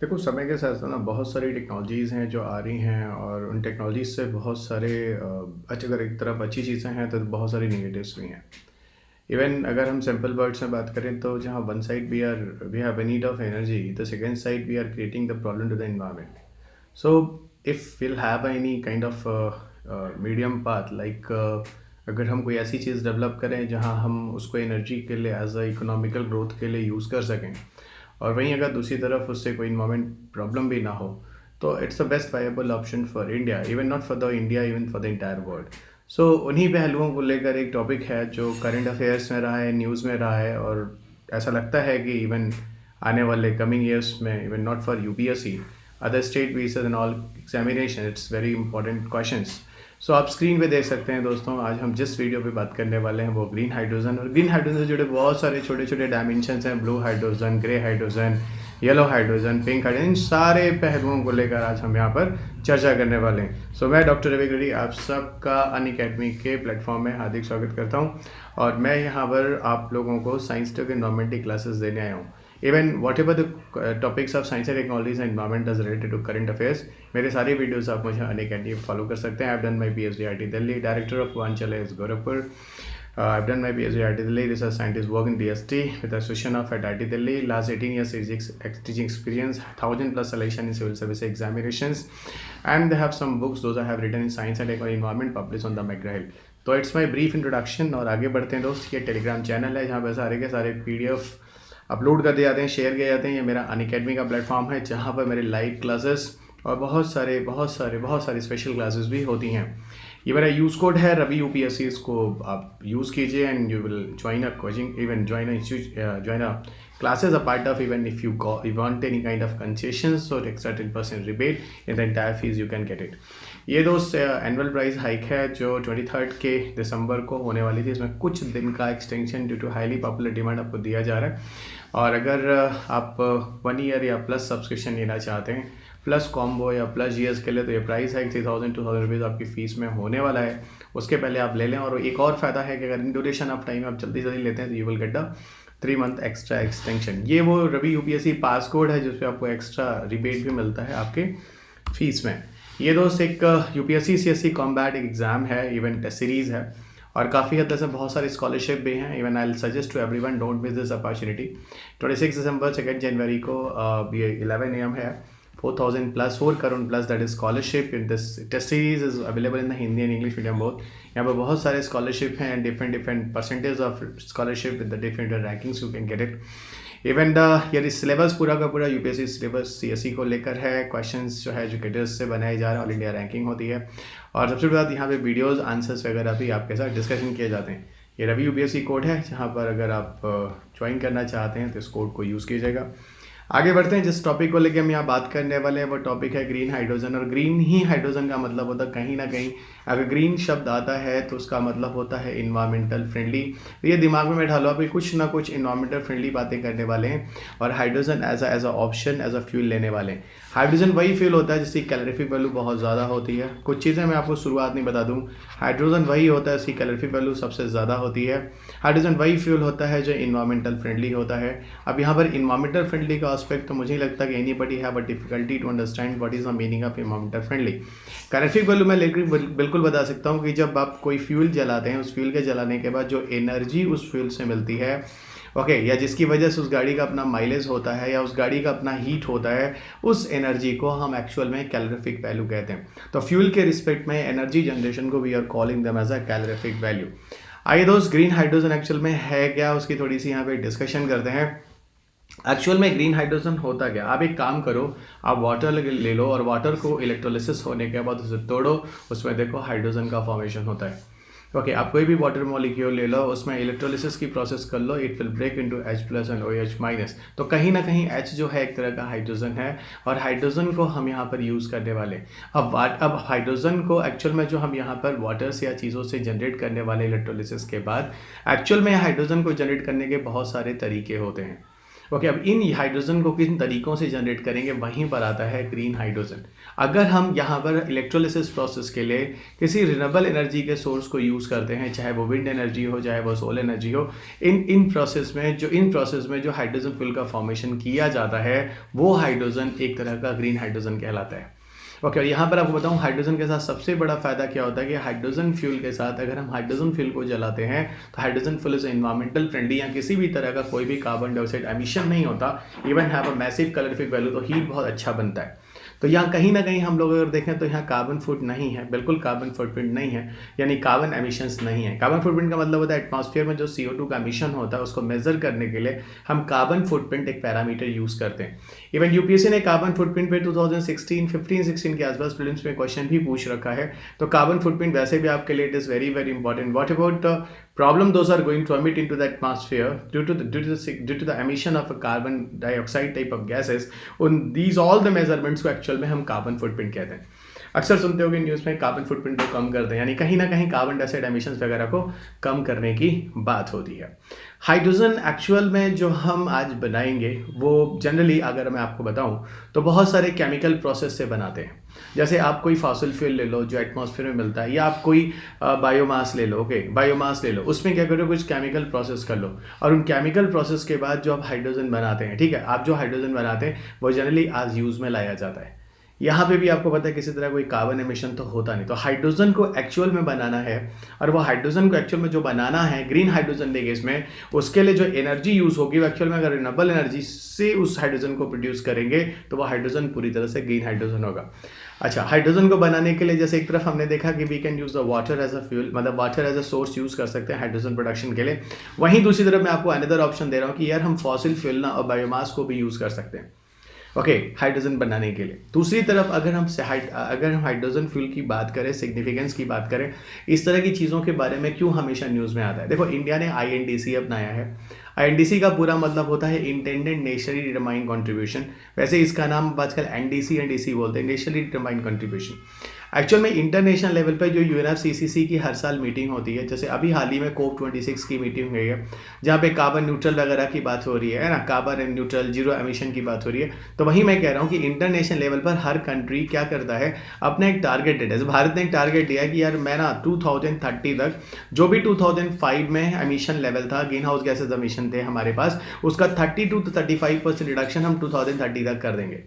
देखो, समय के साथ-साथ ना बहुत सारी टेक्नोलॉज़ीज़ हैं जो आ रही हैं और उन टेक्नोलॉज़ीज़ से बहुत सारे अगर एक तरफ अच्छी चीज़ें हैं तो बहुत सारी नेगेटिव्स भी हैं। इवन अगर हम सिंपल वर्ड्स में बात करें तो जहाँ one side we have a need of energy, the second side we are creating the problem to the environment. So if will have any kind of medium path like अगर हम कोई ऐसी चीज़ develop करें जहाँ हम उसको एनर्जी के लिए एज अ इकोनॉमिकल ग्रोथ के लिए यूज़ कर सकें, और वहीं अगर दूसरी तरफ उससे कोई इन्वायरमेंट प्रॉब्लम भी ना हो, तो it's the best viable option for India, even not for the India, even for the entire world. So उन्हीं पहलुओं को लेकर एक टॉपिक है जो करंट अफेयर्स में रहा है, न्यूज़ में रहा है, और ऐसा लगता है कि इवन आने वाले कमिंग ईयर्स में, even not for UPSC, other state based and all examination, it's very important questions. So आप स्क्रीन पे देख सकते हैं दोस्तों, आज हम जिस वीडियो पे बात करने वाले हैं वो ग्रीन हाइड्रोजन, और ग्रीन हाइड्रोजन से जुड़े बहुत सारे छोटे छोटे डायमेंशंस हैं। Blue hydrogen, grey hydrogen, yellow hydrogen, pink hydrogen, इन सारे पहलुओं को लेकर आज हम यहाँ पर चर्चा करने वाले हैं। सो मैं डॉक्टर रवि गढ़ी आप सबका अनअकैडमी के प्लेटफॉर्म में हार्दिक स्वागत करता हूँ, और मैं यहाँ पर आप लोगों को साइंस टेक एनवायरमेंट की क्लासेस देने आया हूँ। Even whatever the topics of science and technologies and environment is related to current affairs, मेरे सारे वीडियोस आप मुझे अनअकैडमी पर फॉलो कर सकते हैं। I have done my PhD IT Delhi, director of Purvanchal is Gorakhpur. I have done my PhD IT Delhi, research scientist work in DST with association of at IT Delhi, last 18 years teaching experience, 1000 plus selection in civil service examinations, and they have some books those I have written in science and environment published on the McGraw-Hill. तो it's my brief introduction, और आगे बढ़ते हैं दोस्त। ये Telegram channel है जहाँ पर सारे के सारे पीडीएफ अपलोड कर दिए जाते हैं, शेयर किए जाते हैं। ये मेरा अनअकैडमी का प्लेटफॉर्म है जहाँ पर मेरे लाइव क्लासेस और बहुत सारे स्पेशल क्लासेस भी होती हैं। ये मेरा यूज़ कोड है रवि यूपीएससी, इसको आप यूज़ कीजिए and you will join a coaching, even join a classes a part of, even if you want any kind of concessions or extra 10% rebate in the entire fees, you can get it. ये दोस्त annual price hike है जो 23 के दिसंबर को होने वाली थी। इसमें कुछ दिन का extension due to highly popular demand आपको दिया जा रहा है, और अगर आप 1 ईयर या प्लस सब्सक्रिप्शन लेना चाहते हैं, प्लस कॉम्बो या प्लस जीएस के लिए, तो ये प्राइस हाइक 3000 रुपीज़ आपकी फ़ीस में होने वाला है। उसके पहले आप ले लें। और एक और फ़ायदा है कि अगर इन ड्यूरेशन ऑफ टाइम आप जल्दी लेते हैं तो you will get a 3 month extra extension. ये वो रवि यूपीएससी पास कोड है जिस पे आपको एक्स्ट्रा रिबेट भी मिलता है आपके फीस में। ये दोस्त एक यूपीएससी सीएससी कॉम्बैट एग्ज़ाम है, इवन टेस्ट सीरीज़ है, और काफ़ी हद तक से बहुत सारे स्कॉलरशिप भी हैं। Even I will suggest to everyone, don't miss this opportunity. 26 दिसंबर 2 जनवरी को ये 11 AM है। 4000 plus 4 crore plus that is scholarship in this test series is available in the Hindi and English medium both. यहाँ पर बहुत सारे स्कॉलरशिप हैं, different percentage of scholarship with the different rankings, you can get it. Even ये syllabus पूरा का पूरा UPSC syllabus CSC को लेकर है। क्वेश्चंस जो है एजुकेटर्स से बनाए जा रहे हैं, ऑल इंडिया रैंकिंग होती है, और सबसे बड़ी बात यहाँ पे वीडियोस आंसर्स वगैरह भी आपके साथ डिस्कशन किए जाते हैं। ये रवि यूपीएससी कोड है जहाँ पर अगर आप ज्वाइन करना चाहते हैं तो इस कोड को यूज़ कीजिएगा। आगे बढ़ते हैं। जिस टॉपिक को लेकर हम यहाँ बात करने वाले हैं वो टॉपिक है ग्रीन हाइड्रोजन। और ग्रीन ही हाइड्रोजन का मतलब होता है कहीं ना कहीं, अगर ग्रीन शब्द आता है तो उसका मतलब होता है इन्वायरमेंटल फ्रेंडली। तो ये दिमाग में बैठा लो, अभी कुछ ना कुछ इन्वायरमेंटल फ्रेंडली बातें करने वाले हैं, और hydrogen as a option, as a fuel लेने वाले हैं। हाइड्रोजन वही फ्यूल होता है जिसकी कैलोरीफिक वैल्यू बहुत ज़्यादा होती है। कुछ चीज़ें मैं आपको शुरुआत में बता दूँ, हाइड्रोजन वही होता है जिसकी कैलोरीफिक वैल्यू सबसे ज़्यादा होती है। हाइड्रोजन वही फ्यूल होता है जो इन्वायरमेंटल फ्रेंडली होता है। अब यहाँ पर इन्वायरमेंटल फ्रेंडली का एस्पेक्ट तो मुझे नहीं लगता कि anybody have a difficulty to understand what is the meaning of environmental friendly. Calorific value मैं लेकिन बिल्कुल बता सकता हूँ कि जब आप कोई फ्यूल जलाते हैं, उस फ्यूल के जलाने के बाद जो एनर्जी उस फ्यूल से मिलती है, ओके, या जिसकी वजह से उस गाड़ी का अपना माइलेज होता है या उस गाड़ी का अपना हीट होता है, उस एनर्जी को हम एक्चुअल में कैलोरीफिक वैल्यू कहते हैं। तो फ्यूल के रिस्पेक्ट में एनर्जी जनरेशन को we are calling them as a calorific value. आइए दोस्त, ग्रीन हाइड्रोजन एक्चुअल में है क्या, उसकी थोड़ी सी यहाँ पे डिस्कशन करते हैं। एक्चुअल में ग्रीन हाइड्रोजन होता क्या, आप एक काम करो, आप वाटर ले लो और वाटर को इलेक्ट्रोलिसिस होने के बाद उसे तोड़ो, उसमें देखो हाइड्रोजन का फॉर्मेशन होता है। ओके, आप कोई भी वाटर मॉलिक्यूल ले लो, उसमें इलेक्ट्रोलिसिस की प्रोसेस कर लो, it will break into H+ and OH-। तो कहीं ना कहीं H जो है एक तरह का हाइड्रोजन है, और हाइड्रोजन को हम यहाँ पर यूज़ करने वाले। अब हाइड्रोजन को एक्चुअल में जो हम यहाँ पर वाटर से या चीज़ों से जनरेट करने वाले इलेक्ट्रोलिसिस के बाद, एक्चुअल में हाइड्रोजन को जनरेट करने के बहुत सारे तरीके होते हैं। ओके, अब इन हाइड्रोजन को किन तरीकों से जनरेट करेंगे, वहीं पर आता है ग्रीन हाइड्रोजन। अगर हम यहाँ पर इलेक्ट्रोलिसिस प्रोसेस के लिए किसी रिन्यूएबल एनर्जी के सोर्स को यूज़ करते हैं, चाहे वो विंड एनर्जी हो, चाहे वो सोलर एनर्जी हो, इन प्रोसेस में जो हाइड्रोजन फ्यूल का फॉर्मेशन किया जाता है, वो हाइड्रोजन एक तरह का ग्रीन हाइड्रोजन कहलाता है। ओके, और यहाँ पर आपको बताऊँ हाइड्रोजन के साथ सबसे बड़ा फ़ायदा क्या होता है कि हाइड्रोजन फ्यूल के साथ अगर हम हाइड्रोजन फ्यूल को जलाते हैं तो hydrogen fuel is environmental friendly, या किसी भी तरह का कोई भी कार्बन डाइऑक्साइड एमिशन नहीं होता, even have a massive calorific value, तो हीट बहुत अच्छा बनता है। तो यहाँ कहीं ना कहीं हम लोग अगर देखें तो यहाँ कार्बन फुट नहीं है, बिल्कुल कार्बन फुटप्रिंट नहीं है, यानी कार्बन एमिशंस नहीं है। कार्बन फुटप्रिंट का मतलब होता है एटमॉस्फेयर में जो CO2 का एमिशन होता है उसको मेजर करने के लिए हम कार्बन फुटप्रिंट एक पैरामीटर यूज़ करते हैं। इवन यूपीएससी ने कार्बन फुटप्रिंट पे 2015-16 के आसपास प्रीलिम्स में क्वेश्चन भी पूछ रखा है। तो कार्बन फुटप्रिंट वैसे भी आपके लिए it is very very important. What about problem those are going to emit into the atmosphere due to the emission of a carbon dioxide type of gases, उन these all the measurements को actual में हम carbon footprint कहते हैं। अक्सर सुनते हो कि न्यूज़ में कार्बन फुटप्रिंट को कम कर दें, यानी कहीं ना कहीं कार्बन डाइऑक्साइड एमिशंस वगैरह को कम करने की बात होती है। हाइड्रोजन एक्चुअल में जो हम आज बनाएंगे वो जनरली अगर मैं आपको बताऊं तो बहुत सारे केमिकल प्रोसेस से बनाते हैं। जैसे आप कोई फॉसिल फ्यूल ले लो जो एटमॉस्फेयर में मिलता है, या आप कोई बायोमास ले लो। ओके, बायोमास ले लो, उसमें क्या करो, कुछ केमिकल प्रोसेस कर लो, और उन केमिकल प्रोसेस के बाद जो आप हाइड्रोजन बनाते हैं, ठीक है, आप जो हाइड्रोजन बनाते हैं वो जनरली आज यूज़ में लाया जाता है। यहाँ पे भी आपको पता है किसी तरह कोई कार्बन एमिशन तो होता नहीं। तो हाइड्रोजन को एक्चुअल में बनाना है, और वो हाइड्रोजन को एक्चुअल में जो बनाना है ग्रीन हाइड्रोजन देंगे इसमें, उसके लिए जो एनर्जी यूज़ होगी वो एक्चुअल में अगर रिन्यूएबल एनर्जी से उस हाइड्रोजन को प्रोड्यूस करेंगे तो वो हाइड्रोजन पूरी तरह से ग्रीन हाइड्रोजन होगा। अच्छा, हाइड्रोजन को बनाने के लिए जैसे एक तरफ हमने देखा कि we can use the water as a fuel, मतलब water as a source use कर सकते हैं हाइड्रोजन प्रोडक्शन के लिए। वहीं दूसरी तरफ मैं आपको अनदर ऑप्शन दे रहा हूँ कि यार हम फॉसिल फ्यूल ना और बायोमास को भी यूज़ कर सकते हैं, ओके, हाइड्रोजन बनाने के लिए। दूसरी तरफ अगर हम हाइड्रोजन फ्यूल की बात करें, सिग्निफिकेंस की बात करें, इस तरह की चीज़ों के बारे में क्यों हमेशा न्यूज़ में आता है। देखो, इंडिया ने INDC अपनाया है। INDC का पूरा मतलब होता है इंटेंडेड नेशनली डिटरमाइंड कंट्रीब्यूशन। वैसे इसका नाम आजकल NDC NDC बोलते हैं, नेशनली डिटरमाइंड कंट्रीब्यूशन। एक्चुअल में इंटरनेशनल लेवल पर जो UNFCCC की हर साल मीटिंग होती है, जैसे अभी हाल ही में COP26 की मीटिंग हुई है जहाँ पे कार्बन न्यूट्रल वगैरह की बात हो रही है ना, कार्बन न्यूट्रल जीरो एमिशन की बात हो रही है। तो वही मैं कह रहा हूँ कि इंटरनेशनल लेवल पर हर कंट्री क्या करता है, अपना एक टारगेट देता है। भारत ने एक टारगेट दिया है कि यार मैं ना 2030 तक जो भी 2005 में एमिशन लेवल था, ग्रीन हाउस गैसेज एमिशन थे हमारे पास, उसका 32 to 35% रिडक्शन हम 2030 तक कर देंगे।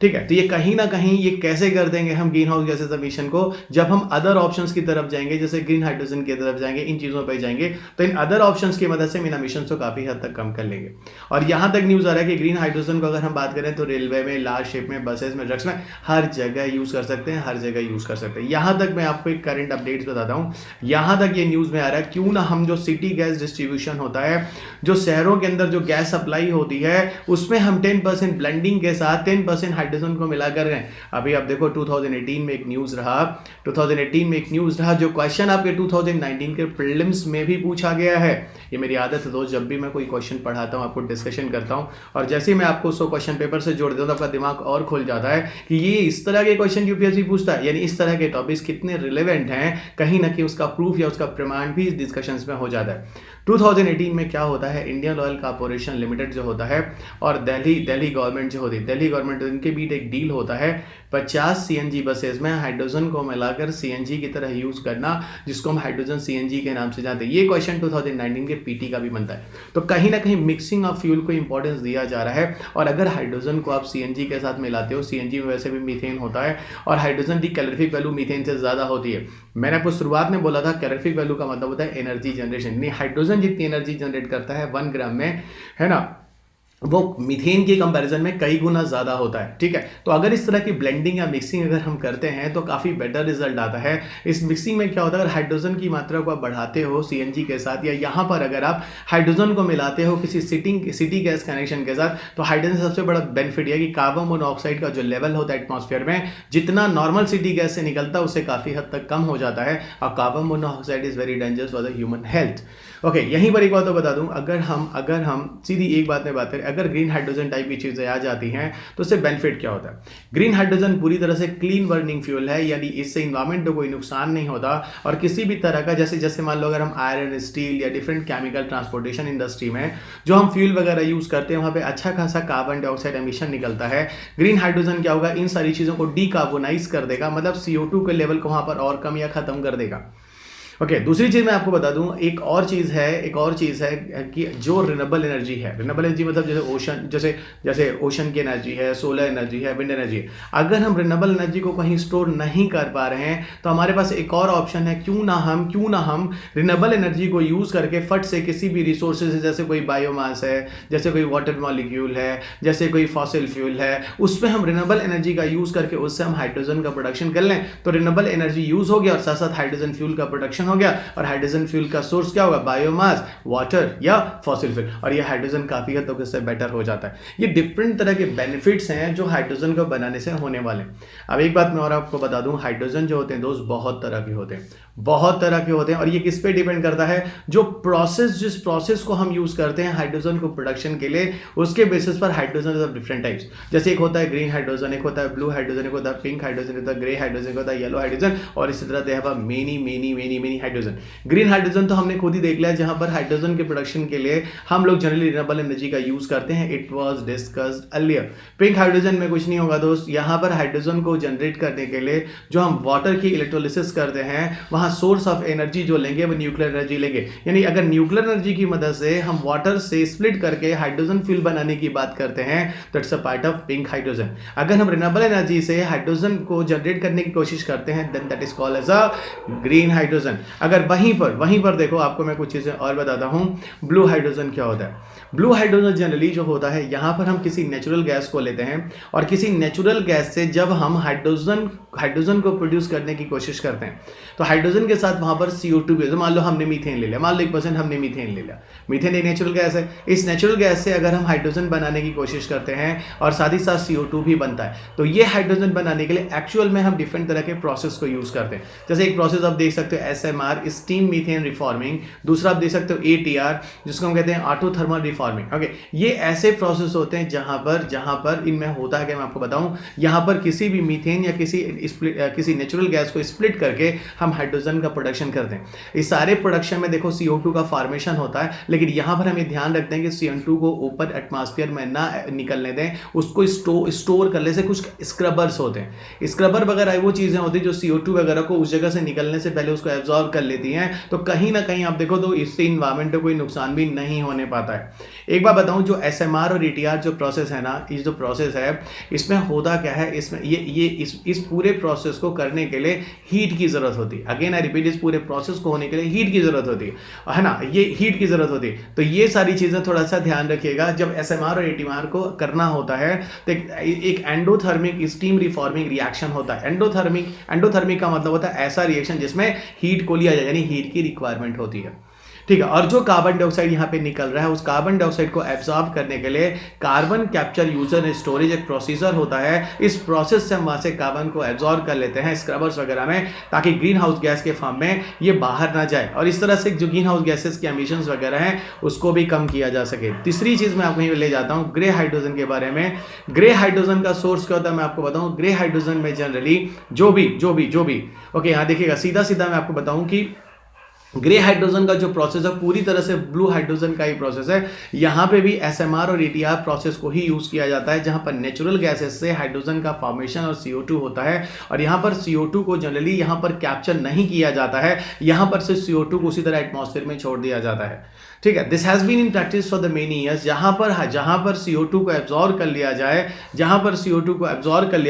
ठीक है, तो ये कहीं ना कहीं ये कैसे कर देंगे हम ग्रीन हाउस गैसेज एमिशन को, जब हम अदर ऑप्शंस की तरफ जाएंगे, जैसे ग्रीन हाइड्रोजन की तरफ जाएंगे, इन चीज़ों पे जाएंगे, तो इन अदर ऑप्शंस की मदद से इन एमिशंस को काफ़ी हद तक कम कर लेंगे। और यहाँ तक न्यूज़ आ रहा है कि ग्रीन हाइड्रोजन को अगर हम बात करें तो रेलवे में, लार्ज शिप में, बसेस में, ट्रक्स में, हर जगह यूज़ कर सकते हैं, हर जगह यूज़ कर सकते हैं। यहाँ तक मैं आपको एक करंट अपडेट्स बताता हूँ। यहाँ तक ये न्यूज़ में आ रहा है, क्यों ना हम जो सिटी गैस डिस्ट्रीब्यूशन होता है, जो शहरों के अंदर जो गैस सप्लाई होती है, उसमें हम 10% ब्लेंडिंग के साथ 10% हाइड्रोजन को मिलाकर अभी आप देखो 2018 में एक न्यूज़ रहा जो क्वेश्चन आपके 2019 के प्रीलिम्स में भी पूछा गया है। ये मेरी आदत है दोस्त, जब भी मैं कोई क्वेश्चन पढ़ाता हूँ आपको डिस्कशन करता हूँ, और जैसे ही मैं आपको उसको क्वेश्चन पेपर से जोड़ देता हूँ तो आपका दिमाग और खुल जाता है कि ये इस तरह के क्वेश्चन यूपीएससी पूछता है, यानी इस तरह के टॉपिक्स कितने रिलेवेंट हैं, कहीं ना कहीं उसका प्रूफ या उसका प्रमाण भी इस डिस्कशंस में हो जाता है। 2018 में क्या होता है, इंडियन ऑयल कॉर्पोरेशन लिमिटेड जो होता है और दिल्ली गवर्नमेंट जो होती है, दिल्ली गवर्नमेंट, इनके बीच एक डील होता है 50 CNG बसेस में हाइड्रोजन को मिलाकर CNG की तरह यूज़ करना, जिसको हम हाइड्रोजन CNG के नाम से जानते हैं। ये क्वेश्चन 2019 के PT का भी बनता है। तो कहीं ना कहीं मिक्सिंग ऑफ फ्यूल को इंपॉर्टेंस दिया जा रहा है, और अगर हाइड्रोजन को आप CNG के साथ मिलाते हो, CNG में वैसे भी मीथेन होता है, और हाइड्रोजन की कैलोरीफिक वैल्यू मीथेन से ज़्यादा होती है। मैंने आपको शुरुआत में बोला था कैलोरीफिक वैल्यू का मतलब होता है एनर्जी जनरेशन। नहीं, हाइड्रोजन जितनी एनर्जी जनरेट करता है 1 ग्राम में, है ना, वो मीथेन के कंपैरिजन में कई गुना ज़्यादा होता है। ठीक है, तो अगर इस तरह की ब्लेंडिंग या मिक्सिंग अगर हम करते हैं तो काफ़ी बेटर रिजल्ट आता है। इस मिक्सिंग में क्या होता है, अगर हाइड्रोजन की मात्रा को आप बढ़ाते हो CNG के साथ, या यहाँ पर अगर आप हाइड्रोजन को मिलाते हो किसी सिटी गैस कनेक्शन के साथ, तो हाइड्रोजन सबसे बड़ा बेनिफिट है कि कार्बन मोनोऑक्साइड का जो लेवल होता है एटमॉस्फेयर में, जितना नॉर्मल सिटी गैस से निकलता है उससे काफ़ी हद तक कम हो जाता है, और carbon monoxide is very dangerous for the human health. Okay, यहीं पर एक बात तो बता दूं, अगर हम सीधी एक बात में बात करें, अगर ग्रीन हाइड्रोजन टाइप की चीज़ें आ जाती हैं तो उससे बेनिफिट क्या होता है? ग्रीन हाइड्रोजन पूरी तरह से क्लीन बर्निंग फ्यूल है, यानी इससे इन्वायरमेंट को कोई नुकसान नहीं होता और किसी भी तरह का जैसे जैसे मान लो अगर हम आयरन, स्टील या डिफरेंट केमिकल ट्रांसपोर्टेशन इंडस्ट्री में जो हम फ्यूल वगैरह यूज़ करते हैं वहाँ पे अच्छा खासा कार्बन डाइऑक्साइड एमिशन निकलता है। ग्रीन हाइड्रोजन क्या होगा, इन सारी चीज़ों को डीकार्बोनाइज कर देगा, मतलब CO2 के लेवल को वहाँ पर और कम या ख़त्म कर देगा। ओके, दूसरी चीज़ मैं आपको बता दूं, एक और चीज़ है कि जो रिन्यूएबल एनर्जी है, रिन्यूएबल एनर्जी मतलब जैसे ओशन की एनर्जी है, सोलर एनर्जी है, विंड एनर्जी है। अगर हम रिन्यूएबल एनर्जी को कहीं स्टोर नहीं कर पा रहे हैं तो हमारे पास एक और ऑप्शन है, क्यों ना हम रिन्यूएबल एनर्जी को यूज़ करके फट से किसी भी रिसोर्सेज है, जैसे कोई बायोमास है, जैसे कोई वाटर मॉलिक्यूल है, जैसे कोई फॉसिल फ्यूल है, उसमें हम रिन्यूएबल एनर्जी का यूज़ करके उससे हम हाइड्रोजन का प्रोडक्शन कर लें। तो रिन्यूएबल एनर्जी यूज़ हो गया और साथ साथ हाइड्रोजन फ्यूल का प्रोडक्शन हो गया। और हाइड्रोजन फ्यूल का सोर्स क्या होगा? बायोमास, वाटर या फॉसिल फ्यूल। और ये हाइड्रोजन काफी हद तक इससे बेटर हो जाता है। ये डिफरेंट तरह के बेनिफिट्स हैं जो हाइड्रोजन को बनाने से होने वाले। अब एक बात मैं और आपको बता दूं, हाइड्रोजन जो होते हैं दोस्त बहुत तरह के होते हैं, बहुत तरह के होते हैं। और ये किस पे डिपेंड करता है? जिस प्रोसेस को हम यूज करते हैं हाइड्रोजन को प्रोडक्शन के लिए, उसके बेसिस पर हाइड्रोजन ऑफ डिफरेंट टाइप्स। जैसे एक होता है ग्रीन हाइड्रोजन, एक होता है ब्लू हाइड्रोजन, एक होता है पिंक हाइड्रोजन, एक होता है ग्रे हाइड्रोजन, एक होता है येलो हाइड्रोजन, और इसी तरह they have many hydrogen. Green hydrogen तो हमने खुद ही देख लिया, जहां पर हाइड्रोजन के प्रोडक्शन के लिए हम लोग जनरली रिन्यूएबल एनर्जी का यूज करते हैं। It was discussed earlier. Pink hydrogen में कुछ नहीं होगा दोस्त, यहां पर हाइड्रोजन को जनरेट करने के लिए जो हम वाटर की इलेक्ट्रोलिसिस करते हैं, वहां सोर्स ऑफ एनर्जी जो लेंगे वो न्यूक्लियर एनर्जी लेंगे। यानी अगर न्यूक्लियर एनर्जी की मदद से हम वाटर से स्प्लिट करके हाइड्रोजन फ्यूल बनाने की बात करते हैं तो it's a part of pink hydrogen. अगर हम रिन्यूएबल एनर्जी से हाइड्रोजन को जनरेट करने की कोशिश करते हैं then that is called as a green hydrogen. अगर वहीं पर देखो, आपको मैं कुछ चीजें और बताता हूं। ब्लू हाइड्रोजन क्या होता है? ब्लू हाइड्रोजन जनरली जो होता है, यहां पर हम किसी नेचुरल गैस को लेते हैं और किसी नेचुरल गैस से जब हम हाइड्रोजन को प्रोड्यूस करने की कोशिश करते हैं तो हाइड्रोजन के साथ वहां पर CO2 भी, मान लो हमने मीथेन ले लिया, मान लो 1% हमने मीथेन ले लिया। मीथेन एक नेचुरल गैस है। इस नेचुरल गैस से अगर हम हाइड्रोजन बनाने की कोशिश करते हैं और साथ ही साथ CO2 भी बनता है, तो ये हाइड्रोजन बनाने के लिए एक्चुअल में हम डिफरेंट तरह के प्रोसेस को यूज करते हैं। जैसे एक प्रोसेस आप देख सकते हो SMR, स्टीम मीथेन रिफॉर्मिंग। दूसरा आप देख सकते हो ATR, जिसको हम कहते हैं ऑटोथर्मल रिफॉर्मिंग। ओके, ये ऐसे प्रोसेस होते हैं जहां पर इनमें होता है कि मैं आपको बताऊं, यहां पर किसी भी मीथेन या किसी नेचुरल गैस को स्प्लिट करके हम हाइड्रोजन का प्रोडक्शन करते हैं। इस सारे प्रोडक्शन में देखो CO2 का फॉर्मेशन होता है, लेकिन यहां पर हमें ध्यान रखते हैं कि CO2 को ऊपर एटमॉस्फेयर में ना निकलने दें, उसको स्टोर करने से कुछ स्क्रबर्स होते हैं। स्क्रबर वगैरह वो चीजें होती हैं जो CO2 वगैरह को उस जगह से निकलने से पहले उसको एब्जॉर्ब कर लेती हैं। तो कहीं ना कहीं आप देखो तो इससे इन्वायरमेंट को कोई नुकसान भी नहीं होने पाता है। एक बात बताऊं, जो SMR और ATR जो प्रोसेस है ना, इस जो प्रोसेस है इसमें होता क्या है, इसमें इस पूरे प्रोसेस को करने के लिए हीट की जरूरत होती है। अगेन आई रिपीट, इस पूरे प्रोसेस को होने के लिए हीट की जरूरत होती है ना, ये हीट की जरूरत होती है। तो ये सारी चीजें थोड़ा सा ध्यान रखिएगा जब SMR और ATR को करना होता है। तो एक एंडोथर्मिक स्टीम रिफॉर्मिंग रिएक्शन होता है। एंडोथर्मिक का मतलब होता है ऐसा रिएक्शन जिसमें हीट को लिया जाए, यानी हीट की रिक्वायरमेंट होती है। ठीक है, और जो कार्बन डाइऑक्साइड यहाँ पे निकल रहा है, उस कार्बन डाइऑक्साइड को एब्जॉर्ब करने के लिए carbon capture user and storage एक प्रोसीजर होता है। इस प्रोसेस से हम वहां से कार्बन को एब्जॉर्ब कर लेते हैं स्क्रबर्स वगैरह में, ताकि ग्रीन हाउस गैस के फॉर्म में ये बाहर ना जाए, और इस तरह से जो ग्रीन हाउस गैसेस के एमिशंस वगैरह हैं उसको भी कम किया जा सके। तीसरी चीज मैं आपको यहीं ले जाता हूँ ग्रे हाइड्रोजन के बारे में। ग्रे हाइड्रोजन का सोर्स क्या होता है मैं आपको बताऊँ। ग्रे हाइड्रोजन में जनरली जो भी ओके, यहाँ देखिएगा, सीधा मैं आपको बताऊं कि ग्रे हाइड्रोजन का जो प्रोसेस है पूरी तरह से ब्लू हाइड्रोजन का ही प्रोसेस है। यहाँ पे भी SMR और ATR प्रोसेस को ही यूज किया जाता है, जहाँ पर नेचुरल गैसेस से हाइड्रोजन का फॉर्मेशन और CO2 होता है। और यहाँ पर CO2 को जनरली यहाँ पर कैप्चर नहीं किया जाता है, यहाँ पर से CO2 को उसी तरह एटमॉस्फेयर में छोड़ दिया जाता है। ठीक है, this has been in practice for the many years. जहां पर CO2 को एब्जॉर्ब कर लिया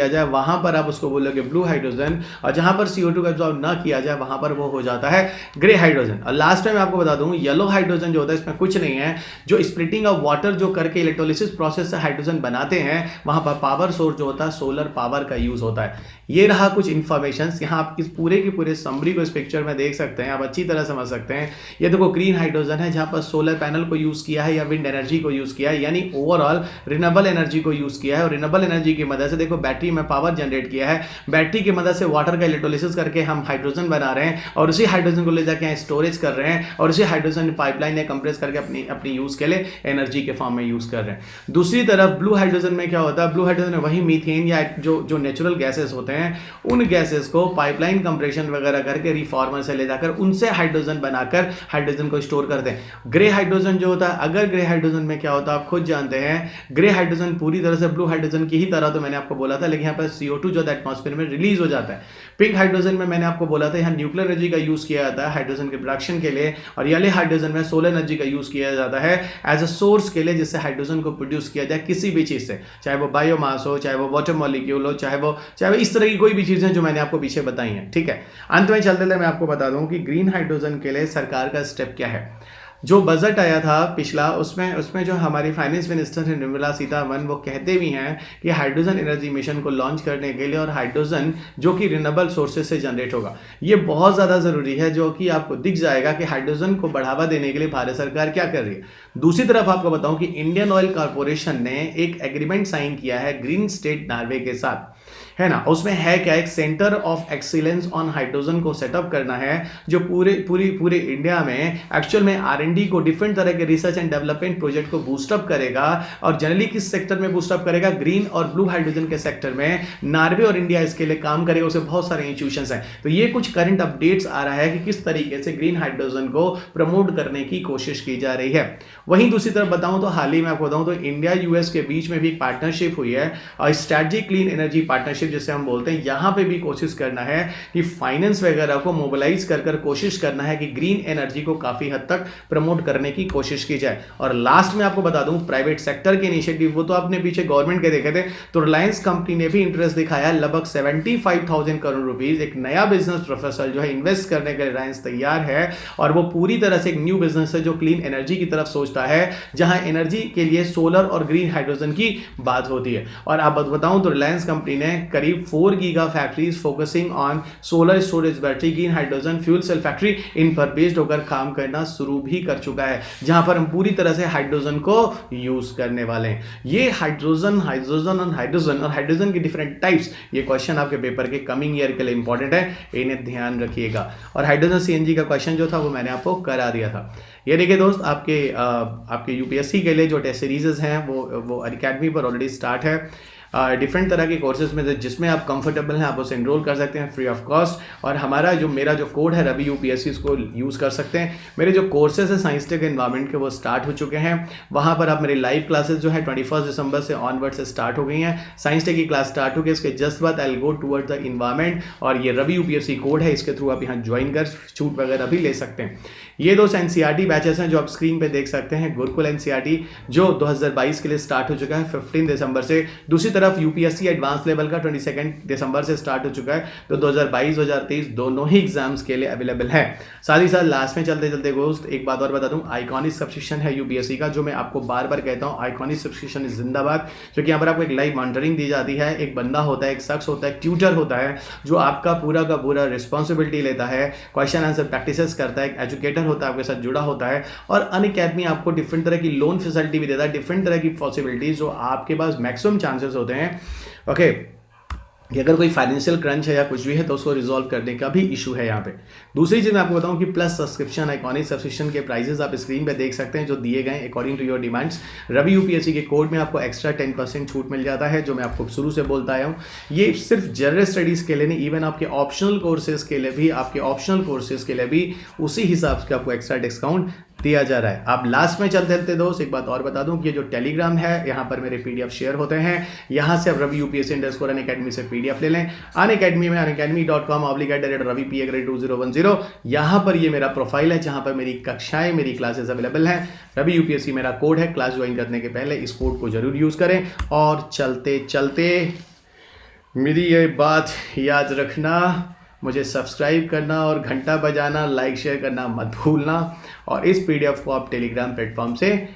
जाए, वहां पर आप उसको बोलोगे ब्लू हाइड्रोजन, और जहां पर CO2 को एब्जॉर्ब ना किया जाए वहां पर वो हो जाता है ग्रे हाइड्रोजन। और लास्ट में मैं आपको बता दूं, येलो हाइड्रोजन जो होता है इसमें कुछ नहीं है, जो स्प्लिटिंग ऑफ वाटर जो करके इलेक्ट्रोलिसिस प्रोसेस से हाइड्रोजन बनाते हैं, वहां पर पावर सोर्स जो होता है सोलर पावर का यूज होता है। ये रहा कुछ इंफॉर्मेशन। यहाँ आप इस पूरे के पूरे समरी को इस पिक्चर में देख सकते हैं, आप अच्छी तरह समझ सकते हैं। ये देखो ग्रीन हाइड्रोजन है जहां पर सोलर पैनल को यूज़ किया है या विंड एनर्जी को यूज़ किया है, यानी ओवरऑल रिन्यूएबल एनर्जी को यूज़ किया है। और रिन्यूएबल एनर्जी की मदद से देखो बैटरी में पावर जनरेट किया है, बैटरी की मदद से वाटर का इलेक्ट्रोलिसिस करके हम हाइड्रोजन बना रहे हैं और उसी हाइड्रोजन को ले जाके यहाँ स्टोरेज कर रहे हैं और उसी हाइड्रोजन पाइपलाइन या कंप्रेस करके अपनी यूज़ के लिए एनर्जी के फॉर्म में यूज़ कर रहे हैं। दूसरी तरफ ब्लू हाइड्रोजन में क्या होता है, ब्लू हाइड्रोजन में वही मीथेन या जो नेचुरल गैसेस होते हैं उन गैसेस को पाइपलाइन कंप्रेशन वगैरह करके रिफॉर्मर से ले जाकर उनसे हाइड्रोजन बनाकर हाइड्रोजन को स्टोर करते हैं। ग्रे हाइड्रोजन जो होता है, अगर ग्रे हाइड्रोजन में क्या होता है आप खुद जानते हैं, ग्रे हाइड्रोजन पूरी तरह से ब्लू हाइड्रोजन की ही तरह तो मैंने आपको बोला था, लेकिन यहाँ पर CO2 जो एटमॉस्फेयर में रिलीज हो जाता है। पिंक हाइड्रोजन में मैंने आपको बोला था यहाँ न्यूक्लियर एनर्जी का यूज किया जाता है हाइड्रोजन के प्रोडक्शन के लिए, और येलो हाइड्रोजन में सोलर एनर्जी का यूज किया जाता है एज अ सोर्स के लिए, जिससे हाइड्रोजन को प्रोड्यूस किया जाए किसी भी चीज से, चाहे वो बायोमास हो, चाहे वो वाटर मॉलिक्यूल हो, चाहे वो इस तरह की कोई भी चीजें जो मैंने आपको पीछे बताई हैं। ठीक है, अंत में चलते मैं आपको बता दूं कि ग्रीन हाइड्रोजन के लिए सरकार का स्टेप क्या है। जो बजट आया था पिछला, उसमें जो हमारी फाइनेंस मिनिस्टर है निर्मला सीतारमण, वो कहते भी हैं कि हाइड्रोजन एनर्जी मिशन को लॉन्च करने के लिए, और हाइड्रोजन जो कि रिन्यूएबल सोर्सेज से जनरेट होगा, ये बहुत ज़्यादा ज़रूरी है, जो कि आपको दिख जाएगा कि हाइड्रोजन को बढ़ावा देने के लिए भारत सरकार क्या कर रही है। दूसरी तरफ आपको बताऊं कि इंडियन ऑयल कॉर्पोरेशन ने एक एग्रीमेंट साइन किया है ग्रीन स्टेट नॉर्वे के साथ, है ना। उसमें है क्या, एक centre of excellence on hydrogen को सेटअप करना है, जो पूरे इंडिया में एक्चुअल में R&D को, डिफरेंट तरह के रिसर्च एंड डेवलपमेंट प्रोजेक्ट को बूस्टअप करेगा। और जनरली किस सेक्टर में बूस्टअप करेगा, ग्रीन और ब्लू हाइड्रोजन के सेक्टर में नॉर्वे और इंडिया इसके लिए काम करेगा। उसे बहुत सारे इंस्टीट्यूशंस हैं। तो ये कुछ करंट अपडेट्स आ रहा है कि किस तरीके से ग्रीन हाइड्रोजन को प्रमोट करने की कोशिश की जा रही है। वहीं दूसरी तरफ बताऊं तो हाल ही में आपको बताऊं तो इंडिया US के बीच में भी एक पार्टनरशिप हुई है, और स्ट्रेटेजिक क्लीन एनर्जी पार्टनरशिप जिसे हम बोलते हैं, यहां पे भी कोशिश करना है कि फाइनेंस वगैरह को मोबिलाइज कर कोशिश करना है कि ग्रीन एनर्जी को काफी हद तक प्रमोट करने की कोशिश की जाए। और लास्ट में आपको बता दूं प्राइवेट सेक्टर के इनिशिएटिव, वो तो आपने पीछे गवर्नमेंट के देखे थे, तो रिलायंस कंपनी ने भी इंटरेस्ट दिखाया, लगभग 75,000 करोड़ रुपीस एक नया बिजनेस प्रोफेसर जो है इन्वेस्ट करने के लिए रिलायंस तैयार है। और वो पूरी तरह से एक न्यू बिजनेस है जो क्लीन एनर्जी की तरफ सोचता है, जहां एनर्जी के लिए सोलर और ग्रीन हाइड्रोजन की बात होती है। और आप बताऊं तो रिलायंस कंपनी ने करीब 4 giga factories focusing on solar storage battery, green hydrogen, fuel cell factory, इन पर बेस्ड होकर काम करना शुरू भी कर चुका है, जहां पर हम पूरी तरह से हाइड्रोजन को यूज करने वाले हैं। ये हाइड्रोजन और हाइड्रोजन की डिफरेंट टाइप्स, ये क्वेश्चन आपके पेपर के कमिंग ईयर के लिए इंपॉर्टेंट है, इन्हें ध्यान रखिएगा। और हाइड्रोजन CNG का क्वेश्चन जो था वो मैंने आपको करा दिया था। ये देखिए दोस्त, आपके UPSC के लिए जो टेस्ट सीरीजेस हैं वो अकेडमी पर ऑलरेडी स्टार्ट है। डिफरेंट तरह के कोर्सेज में जिसमें आप कंफर्टेबल हैं आप उसे एनरोल कर सकते हैं फ्री ऑफ कॉस्ट। और मेरा जो कोड है रवि UPSC, इसको यूज़ कर सकते हैं। मेरे जो कोर्सेज है साइंस टेक एनवायरमेंट के, वो स्टार्ट हो चुके हैं। वहाँ पर आप मेरी लाइव क्लासेस जो है 21 दिसंबर से ऑनवर्ड से स्टार्ट हो गई हैं। साइंस टेक की क्लास स्टार्ट हो गई, इसके जस्ट बाद I will go towards the environment, और ये रवि UPSC कोड है, इसके थ्रू आप यहाँ ज्वाइन कर छूट वगैरह भी ले सकते हैं। ये दो NCERT बैचेस हैं जो आप स्क्रीन पे देख सकते हैं। गुरुकुल NCERT जो 2022 के लिए स्टार्ट हो चुका है 15 दिसंबर से। दूसरी तरफ UPSC एडवांस लेवल का 22 दिसंबर से स्टार्ट हो चुका है, तो 2022-2023 दोनों ही एग्जाम्स के लिए अवेलेबल है। साथ ही साथ लास्ट में चलते चलते दोस्त एक बात और बता दूं, आइकॉनिक सब्सक्रिप्शन है UPSC का, जो मैं आपको बार बार कहता हूं, आइकॉनिक सब्सक्रिप्शन जिंदाबाद। क्योंकि यहाँ पर आपको एक लाइव मॉनिटरिंग दी जाती है, एक बंदा होता है, एक शख्स होता है, ट्यूटर होता है, जो आपका पूरा का पूरा रिस्पॉन्सिबिलिटी लेता है, क्वेश्चन आंसर प्रैक्टिसेस करता है, एक एजुकेटर होता है, आपके साथ जुड़ा होता है। और अनअकैडमी आपको डिफरेंट तरह की लोन फैसिलिटी भी देता है, डिफरेंट तरह की पॉसिबिलिटीज, जो आपके पास मैक्सिमम चांसेस होते हैं ओके कि अगर कोई फाइनेंशियल क्रंच है या कुछ भी है तो उसको रिजॉल्व करने का भी इशू है यहाँ पे। दूसरी चीज़ मैं आपको बताऊँ कि प्लस सब्सक्रिप्शन, आइकॉनिक सब्सक्रिप्शन के प्राइसेस आप स्क्रीन पे देख सकते हैं, जो दिए गए according to your demands. Ravi UPSC के कोड में आपको एक्स्ट्रा 10% छूट मिल जाता है, जो मैं आपको शुरू से बोलता आया हूँ। ये सिर्फ जनरल स्टडीज़ के लिए नहीं, इवन आपके ऑप्शनल कोर्सेज के लिए भी उसी हिसाब से आपको एक्स्ट्रा डिस्काउंट दिया जा रहा है। आप लास्ट में चलते दोस्त एक बात और बता दूं कि ये जो टेलीग्राम है, यहाँ पर मेरे PDF शेयर होते हैं। यहाँ से आप रवि UPSC_Unacademy से PDF ले लें। अनअकैडमी में unacademy.com/रवि_PA_2010, यहाँ पर ये मेरा प्रोफाइल है, जहाँ पर मेरी कक्षाएं, मेरी क्लासेस अवेलेबल हैं। रवि UPSC मेरा कोड है, क्लास ज्वाइन करने के पहले इस कोड को जरूर यूज़ करें। और चलते चलते मेरी ये बात याद रखना, मुझे सब्सक्राइब करना और घंटा बजाना, लाइक शेयर करना मत भूलना। और इस PDF को आप टेलीग्राम प्लेटफॉर्म से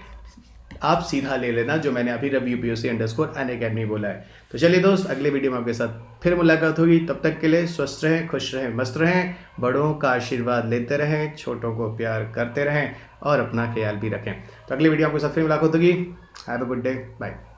आप सीधा ले लेना जो मैंने अभी WPOC_Unacademy बोला है। तो चलिए दोस्त, अगले वीडियो में आपके साथ फिर मुलाकात होगी। तब तक के लिए स्वस्थ रहें, खुश रहें, मस्त रहें, बड़ों का आशीर्वाद लेते रहें, छोटों को प्यार करते रहें और अपना ख्याल भी रखें। तो अगली वीडियो आपके साथ फिर मुलाकात होगी। Have a good day, bye.